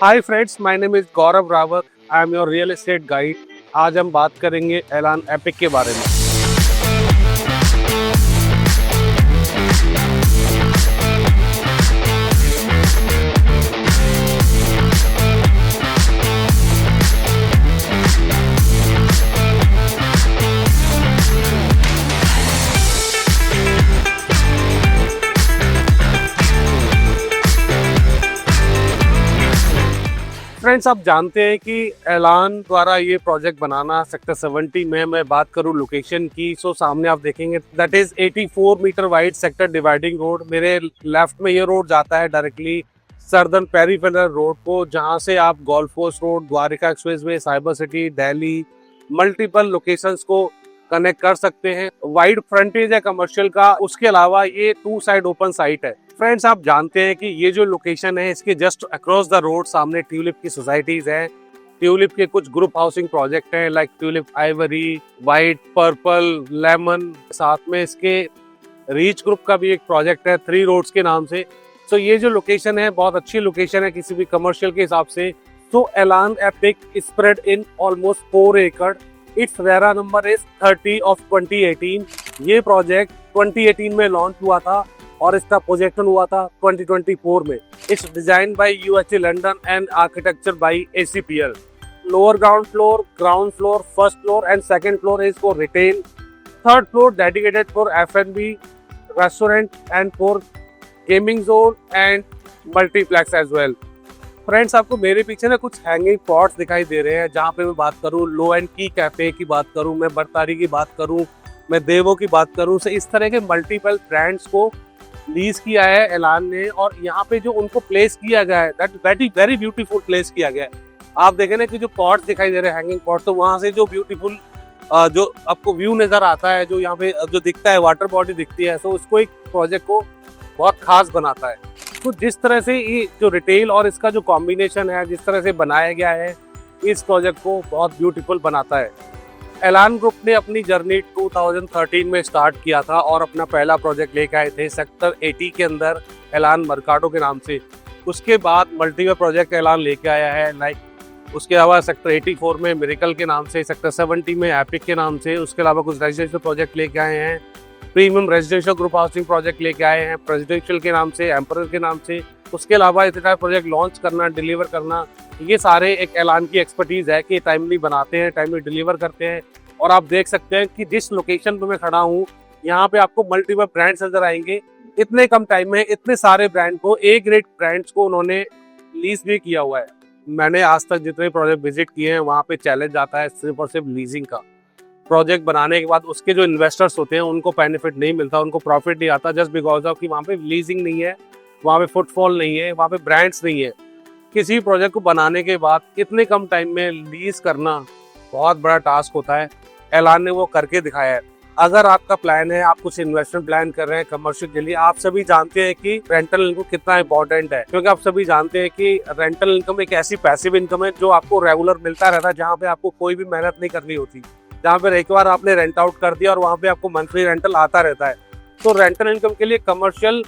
Hi friends, my name is Gaurav Rawat. I am your real estate guide. आज हम बात करेंगे एलान एपिक के बारे में। फ्रेंड्स, आप जानते हैं कि एलान द्वारा ये प्रोजेक्ट बनाना सेक्टर 70 में मैं बात करूं लोकेशन की, सो सामने आप देखेंगे that is 84 metre wide sector dividing road. मेरे लेफ्ट में ये रोड जाता है डायरेक्टली सर्दर्न पेरीफेरल रोड को, जहां से आप golf course road, Dwarka expressway, cyber city, Delhi, multiple locations को कनेक्ट कर सकते हैं। वाइड फ्रंटेज है कमर्शियल का। उसके अलावा ये 2 साइड ओपन साइट है। फ्रेंड्स, आप जानते हैं कि ये जो लोकेशन है इसके जस्ट अक्रॉस द रोड सामने ट्यूलिप की सोसाइटीज है। ट्यूलिप के कुछ ग्रुप हाउसिंग प्रोजेक्ट हैं like tulip Ivory, white, purple, lemon. साथ में इसके रीच ग्रुप का भी एक प्रोजेक्ट है 3 रोड्स के नाम से। सो ये जो लोकेशन है बहुत अच्छी लोकेशन है किसी भी कमर्शियल के हिसाब से। सो एलान एपिक स्प्रेड इन ऑलमोस्ट 4 एकड़। It's RERA number is 30 of 2018। ये प्रोजेक्ट 2018 में लॉन्च हुआ था और इसका प्रोजेक्शन हुआ था 2024 में। It's design by UHA London and architecture by ACPL. Lower ground floor, first floor and second floor is for retail. Third floor dedicated for एफ&बी, restaurant and for gaming zone and multiplex as well. Friends, आपको मेरे पीछे ना कुछ hanging pots दिखाई दे रहे हैं। जहाँ पे मैं बात करूँ लो एंड की कैफे की बात करूँ, मैं बरतारी की बात करूँ, मैं देवो की बात करूँ, से इस तरह के मल्टीपल ब्रांड्स को लीज किया है एलान ने। और यहाँ पे जो उनको प्लेस किया गया है दैट वेरी ब्यूटीफुल प्लेस किया गया है। आप देखें ना कि जो पॉट्स दिखाई दे रहे हैं हैंगिंग पॉट्स, तो वहाँ से जो ब्यूटीफुल जो आपको व्यू नजर आता है, जो यहाँ पे जो दिखता है वाटर बॉडी दिखती है, तो उसको एक प्रोजेक्ट को बहुत खास बनाता है। तो जिस तरह से ये जो रिटेल और इसका जो कॉम्बिनेशन है, जिस तरह से बनाया गया है, इस प्रोजेक्ट को बहुत ब्यूटीफुल बनाता है। एलान ग्रुप ने अपनी जर्नी 2013 में स्टार्ट किया था और अपना पहला प्रोजेक्ट लेकर आए थे सेक्टर 80 के अंदर एलान मर्काडो के नाम से। उसके बाद मल्टीपल प्रोजेक्ट एलान लेके आया है लाइक उसके अलावा सेक्टर 84 में मिरेकल के नाम से, सेक्टर 70 में एपिक के नाम से। उसके अलावा कुछ रेजिडेंशियल प्रोजेक्ट लेके आए हैं, premium residential group housing project लेके आए हैं प्रेसिडेंशियल के नाम से, एम्परर के नाम से। उसके अलावा इतना प्रोजेक्ट लॉन्च करना, डिलीवर करना, ये सारे एक एलान की एक्सपर्टीज है कि टाइमली बनाते हैं, टाइमली डिलीवर करते हैं। और आप देख सकते हैं कि जिस लोकेशन पे मैं खड़ा हूँ यहाँ पे आपको मल्टीपल ब्रांड्स नजर आएंगे। इतने कम टाइम में इतने सारे ब्रांड को, ए ग्रेड ब्रांड्स को उन्होंने लीज भी किया हुआ है। मैंने आज तक जितने प्रोजेक्ट विजिट किए हैं वहाँ पे चैलेंज आता है सिर्फ और सिर्फ लीजिंग का। प्रोजेक्ट बनाने के बाद उसके जो इन्वेस्टर्स होते हैं उनको बेनिफिट नहीं मिलता, उनको प्रॉफिट नहीं आता, जस्ट बिकॉज ऑफ कि वहाँ पे लीजिंग नहीं है, वहाँ पे फुटफॉल नहीं है, वहाँ पे ब्रांड्स नहीं है। किसी प्रोजेक्ट को बनाने के बाद इतने कम टाइम में लीज करना बहुत बड़ा टास्क होता है। एलान ने वो करके दिखाया है। अगर आपका प्लान है, आप कुछ इन्वेस्टमेंट प्लान कर रहे हैं कमर्शियल के लिए, आप सभी जानते हैं कि रेंटल इनकम कितना इंपॉर्टेंट है, क्योंकि आप सभी जानते हैं कि रेंटल इनकम एक ऐसी पैसिव इनकम है जो आपको रेगुलर मिलता रहता है, जहाँ पे आपको कोई भी मेहनत नहीं करनी होती, जहाँ पे एक बार आपने रेंट आउट कर दिया और वहाँ पे आपको मंथली रेंटल आता रहता है। तो रेंटल इनकम के लिए कमर्शियल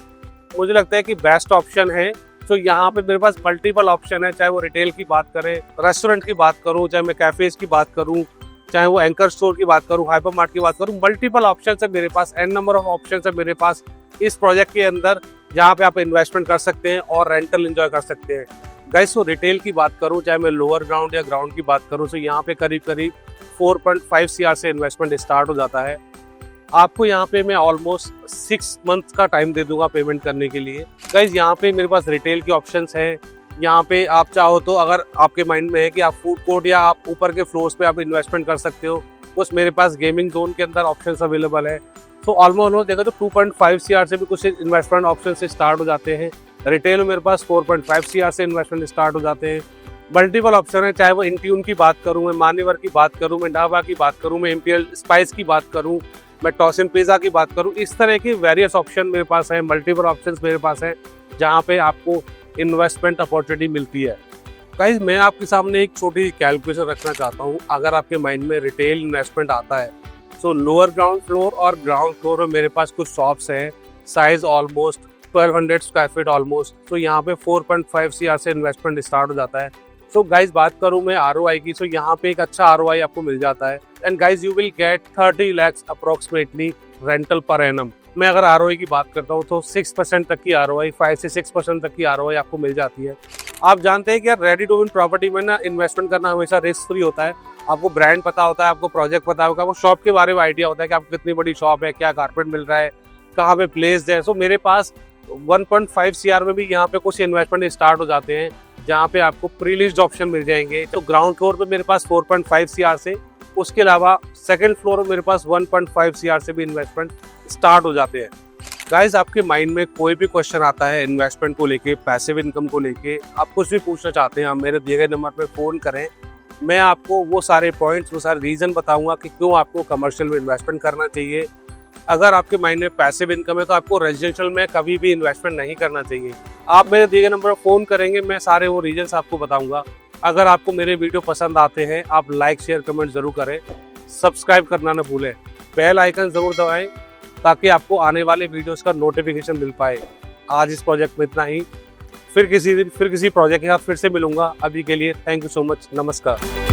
मुझे लगता है कि बेस्ट ऑप्शन है। तो यहाँ पे मेरे पास मल्टीपल ऑप्शन है, चाहे वो रिटेल की बात करें, रेस्टोरेंट की बात करूँ, चाहे मैं कैफेज की बात करूँ, चाहे वो एंकर स्टोर की बात करूँ, हाइपर मार्ट की बात करूँ, मल्टीपल ऑप्शन है मेरे पास, एन नंबर ऑफ ऑप्शन है मेरे पास इस प्रोजेक्ट के अंदर, जहाँ पे आप इन्वेस्टमेंट कर सकते हैं और रेंटल एंजॉय कर सकते हैं। गाइस, तो रिटेल की बात करूँ, चाहे मैं लोअर ग्राउंड या ग्राउंड की बात करूँ, तो यहाँ पे करीब करीब 4.5 CR से इन्वेस्टमेंट स्टार्ट हो जाता है। आपको यहाँ पे मैं ऑलमोस्ट 6 मंथ का टाइम दे दूंगा पेमेंट करने के लिए। गाइस, यहाँ पे मेरे पास रिटेल की ऑप्शंस हैं। यहाँ पे आप चाहो तो, अगर आपके माइंड में है कि आप फूड कोर्ट या आप ऊपर के फ्लोर्स पे आप इन्वेस्टमेंट कर सकते हो, उस मेरे पास गेमिंग जोन के अंदर ऑप्शंस अवेलेबल है। तो ऑलमोस्ट देखो तो 2.5 CR से भी कुछ इन्वेस्टमेंट ऑप्शन से स्टार्ट हो जाते हैं। रिटेल में मेरे पास 4.5 CR से इन्वेस्टमेंट स्टार्ट हो जाते हैं। मल्टीपल ऑप्शन है, चाहे वो इंट्यून की बात करूँ, मैं मान्यवर की बात करूँ, मैं ढाबा की बात करूँ, मैं इम्पीरियल स्पाइस की बात करूँ, मैं टॉसिन पिज़्ज़ा की बात करूँ, इस तरह की वेरियस ऑप्शन मेरे पास है, मल्टीपल ऑप्शन मेरे पास है, जहाँ पे आपको इन्वेस्टमेंट अपॉर्चुनिटी मिलती है। गाइस, मैं आपके सामने एक छोटी कैलकुलेशन रखना चाहता हूँ। अगर आपके माइंड में रिटेल इन्वेस्टमेंट आता है, सो लोअर ग्राउंड फ्लोर और ग्राउंड फ्लोर में मेरे पास कुछ शॉप्स हैं, size almost 1200 square feet almost. तो यहाँ पे 4.5 CR से इन्वेस्टमेंट स्टार्ट हो जाता है। सो गाइज बात करूँ मैं ROI की, सो यहाँ पे एक अच्छा ROI आपको मिल जाता है। And guys you will get 30 lakhs approximately rental per annum. मैं अगर ROI की बात करता हूँ तो 6% तक की ROI, 5 से 6% तक की ROI आपको मिल जाती है। आप जानते हैं कि यार रेडी टू विन प्रॉपर्टी में ना इन्वेस्टमेंट करना हमेशा रिस्क फ्री होता है। आपको ब्रांड पता होता है, आपको प्रोजेक्ट पता होगा, आपको शॉप के बारे में आइडिया होता है कि आपको कितनी बड़ी शॉप है, क्या कारपेट मिल रहा है, कहाँ पे प्लेस्ड है। सो मेरे पास 1.5 CR में भी यहाँ पे कुछ इन्वेस्टमेंट स्टार्ट हो जाते हैं, जहाँ पे आपको प्री लिस्टेड ऑप्शन मिल जाएंगे। तो ग्राउंड फ्लोर पे मेरे पास 4.5 CR से, उसके अलावा सेकंड फ्लोर में मेरे पास 1.5 CR से भी इन्वेस्टमेंट स्टार्ट हो जाते हैं। गाइस आपके माइंड में कोई भी क्वेश्चन आता है इन्वेस्टमेंट को लेके, पैसिव इनकम को लेके, आप कुछ भी पूछना चाहते हैं, आप मेरे दिए गए नंबर पे फ़ोन करें। मैं आपको वो सारे पॉइंट्स, वो सारे रीज़न बताऊंगा कि क्यों आपको कमर्शियल में इन्वेस्टमेंट करना चाहिए। अगर आपके माइंड में पैसिव इनकम है तो आपको रेजिडेंशियल में कभी भी इन्वेस्टमेंट नहीं करना चाहिए। आप मेरे दिए गए नंबर पर फ़ोन करेंगे, मैं सारे वो रीजन्स आपको बताऊँगा। अगर आपको मेरे वीडियो पसंद आते हैं, आप लाइक शेयर कमेंट ज़रूर करें, सब्सक्राइब करना ना भूलें, बेल आइकन ज़रूर दबाएं ताकि आपको आने वाले वीडियोस का नोटिफिकेशन मिल पाए। आज इस प्रोजेक्ट में इतना ही, फिर किसी दिन फिर किसी प्रोजेक्ट के साथ फिर से मिलूंगा। अभी के लिए थैंक यू सो मच, नमस्कार।